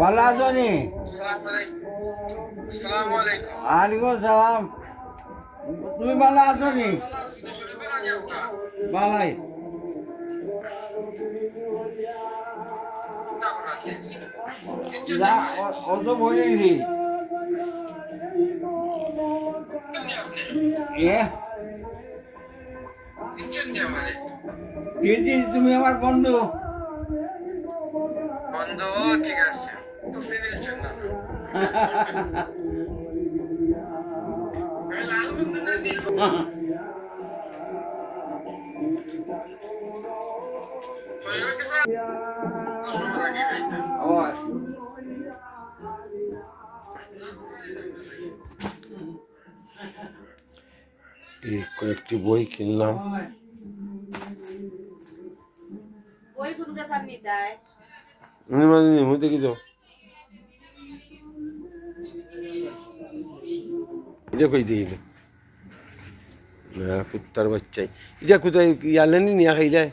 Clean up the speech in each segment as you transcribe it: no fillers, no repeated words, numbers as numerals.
ভালো আছো নি? ওয়ালাইকুম সালাম। তুমি ভালো আছো নি? ভালাই। অত বই নিছি তুমি আমার বন্ধু। বন্ধু ঠিক আছে তো সিরিজ জন্য আমি লাল বন্ধু না দিল শরীর কে সাথ অসুবিধা লাগে না ওই এই কয়েকটি বই কিনলাম। বই কোন গাছার নিতাই মধ্যে কি যাও এটা কই দিল না কুত্তার বাচ্চাই এটা কোথায় ইয়ালেনি নিয়া খাইলে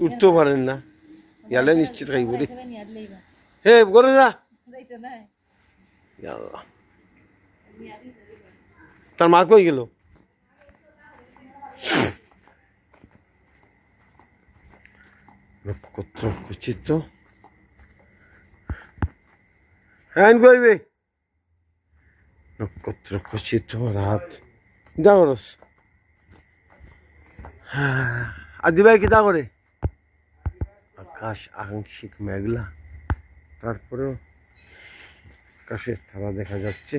উঠতেও পারেন না ইয়ালে নিশ্চিত খাইব রে হে করে যা তার মা কই গেল নক্ষত্র খচিত হ্যাঁ কইবে নক্ষত্র খচিত রাত কিতা করস আদি ভাই কিতা করে আকাশ আংশিক মেঘলা তারপরেও আকাশের তারা দেখা যাচ্ছে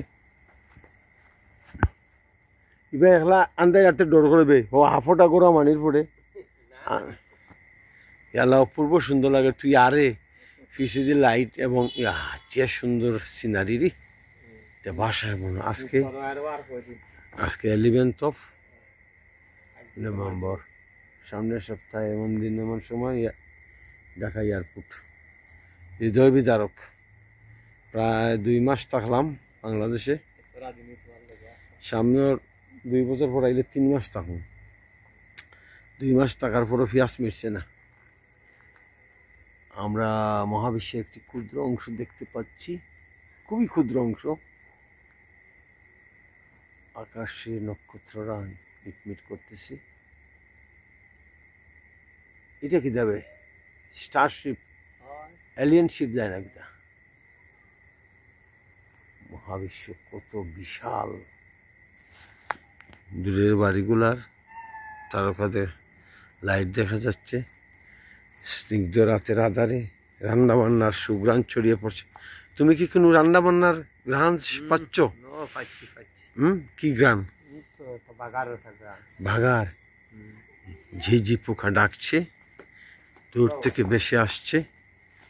এবার একলা আন্দাজ রাতে ডর করবে ও হাফটা করা মানির পরে ইয়ালা অপূর্ব সুন্দর লাগে তুই আরে পিছে যে লাইট এবং যে সুন্দর সিনারি রে এটা বাসায় মনে আজকে 11th of November সামনের সপ্তাহে এমন দিন এমন সময় ঢাকা এয়ারপোর্ট হৃদয় বিদারক প্রায় 2 মাস থাকলাম বাংলাদেশে সামনের 2 বছর পর আইলে 3 মাস থাকুন 2 মাস থাকার পরও পিয়াস মিটছে না আমরা মহাবিশ্বের একটি ক্ষুদ্র অংশ দেখতে পাচ্ছি খুবই ক্ষুদ্র অংশ আকাশে নক্ষত্ররা মিটমিট করতেছে এটা কি যাবে স্টারশিপ এলিয়েন শিপ যায় না কিনা মহাবিশ্ব কত বিশাল দূরের বাড়িগুলার তারকাদের লাইট দেখা যাচ্ছে স্নিগ্ধ রাতের আধারে রান্না বান্নার সুঘ্রাণ ছড়িয়ে পড়ছে তুমি কি কোনো রান্না বান্নার ঘ্রাণ পাচ্ছ কি ঘ্রাণ ভাগার ঝিঝি পোকা ডাকছে দূর থেকে বেশি আসছে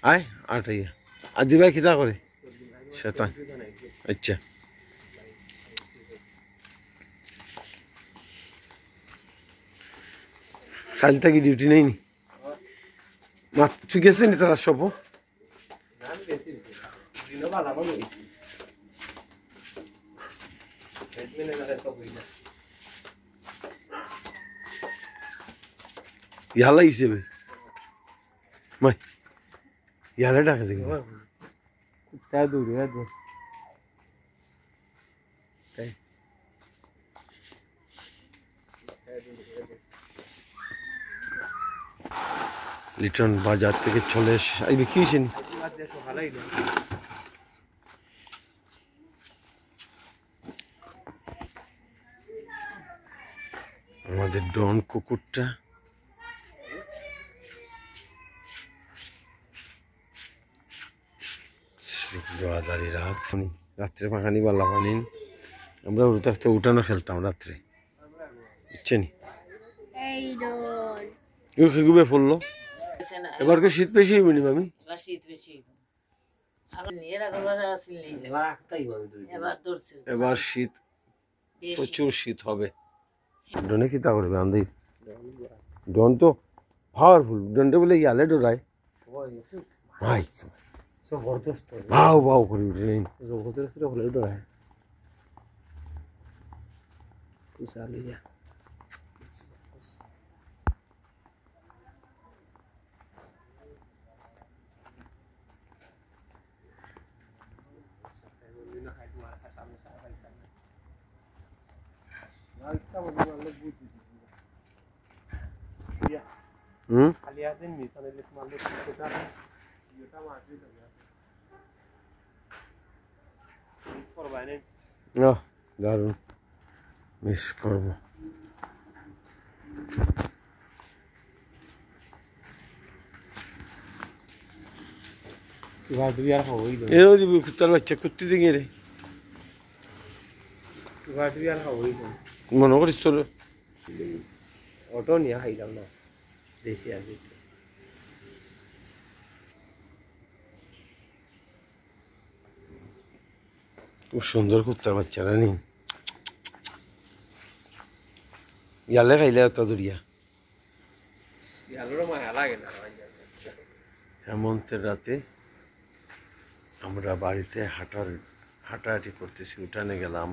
আয় আটাইয়া আদি ভাই কিতা করে শয়তান আচ্ছা কাল থেকে ডিউটি নেই নি তুই গেছিলি নি তারা সব ইয়ালা হিসেবে মাই ইয়ালা ডাকা দেখি তাই দূরে লিটন বাজার থেকে চলে এসে আইবি কি হয়েছেন আমাদের ডন কুকুরটা রাত্রে পাখানি বা লাফানি আমরা উঠতে উঠানো খেলতাম রাত্রে বুঝছেন ঘুমে পড়লো এবার কি শীত বেশি হইব নি মামি এবার শীত প্রচুর শীত হবে ডনে কি তা করবে আন্দি ডন তো পাওয়ারফুল ডনটা বলে ইয়ালে ডরায় ভাই জবরদস্ত ভাও ভাও করে উঠে নেই জবরদস্ত হলে ডরায় দারুণ মিস করবো। কুত্তার বাচ্চা কুত্তি দিকে রে মনে করিস তোর অটো নিয়ে খাইলাম না দেশি আছে খুব সুন্দর কুত্তার বাচ্চারা নেই ইয়ালে খাইলে এত দূরিয়া মায়া লাগে না হেমন্তের রাতে আমরা বাড়িতে হাঁটাহাঁটি করতেছি। উঠানে গেলাম,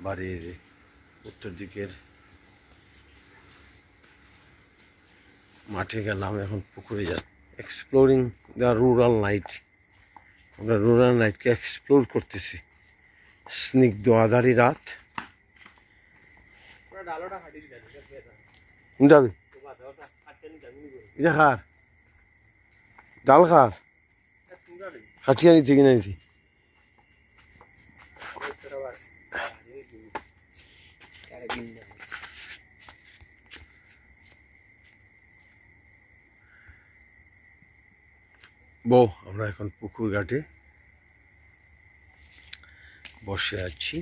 বাড়ির উত্তর দিকের মাঠে গেলাম, এখন পুকুরে যাই। এক্সপ্লোরিং দ্য রুরাল নাইট, আমরা রুরাল নাইটকে এক্সপ্লোর করতেছি। স্নিগ্ধ আধারি রাত। যাবি এটা খার ডাল খার খাটিয়া নিতে কিনা নিতে বউ আমরা এখন পুকুর ঘাটে বসে আছি।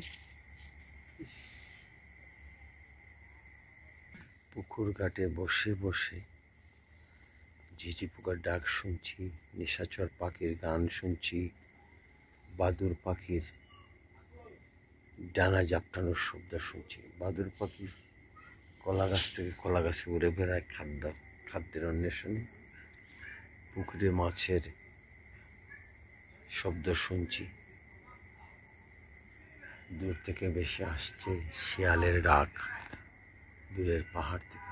পুকুর ঘাটে বসে বসে ঝিঝি পোকার ডাক শুনছি, নিশাচর পাখির গান শুনছি, বাদুর পাখির ডানা জাপটানোর শব্দ শুনছি। বাদুর পাখি কলা গাছ থেকে কলা গাছে উড়ে বেড়ায় খাদ্যের অন্বেষণে। পুকুরে মাছের শব্দ শুনছি। দূর থেকে বেশি আসছে শিয়ালের ডাক দূরের পাহাড় থেকে।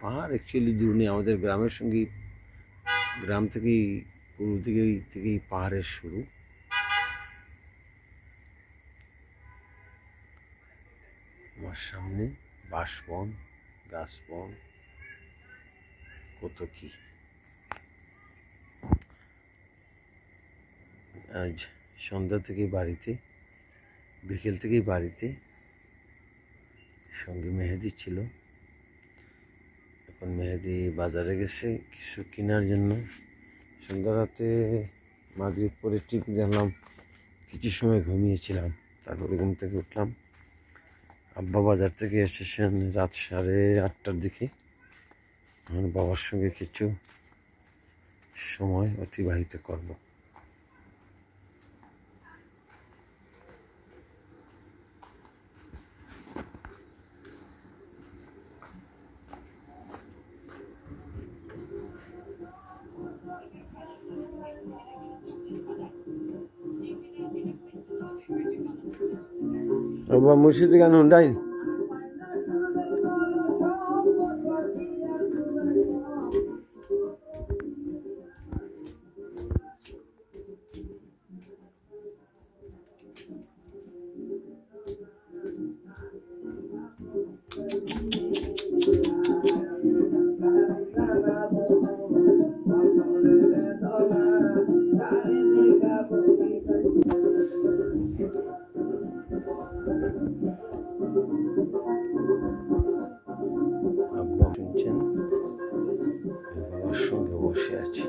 পাহাড় অ্যাকচুয়ালি দূর নেই, আমাদের গ্রামের সঙ্গে গ্রাম থেকেই পূর্ব থেকেই পাহাড়ের শুরু। আমার সামনে বাঁশবন, গাছবন, কত কি। আজ সন্ধ্যা থেকেই বাড়িতে, বিকেল থেকেই বাড়িতে, সঙ্গে মেহেদি ছিল। এখন মেহেদি বাজারে গেছে কিছু কেনার জন্য। সন্ধ্যা রাতে মাগরিব পরে ঠিক জানলাম, কিছু সময় ঘুমিয়েছিলাম, তারপরে ঘুম থেকে উঠলাম। আব্বা বাজার থেকে এসেছেন রাত 8:30টার দিকে। এখন বাবার সঙ্গে কিছু সময় অতিবাহিত করব। Abang mesti dengan Hyundai. আব্বা শুনছেন, বাবার সঙ্গে বসে আছি।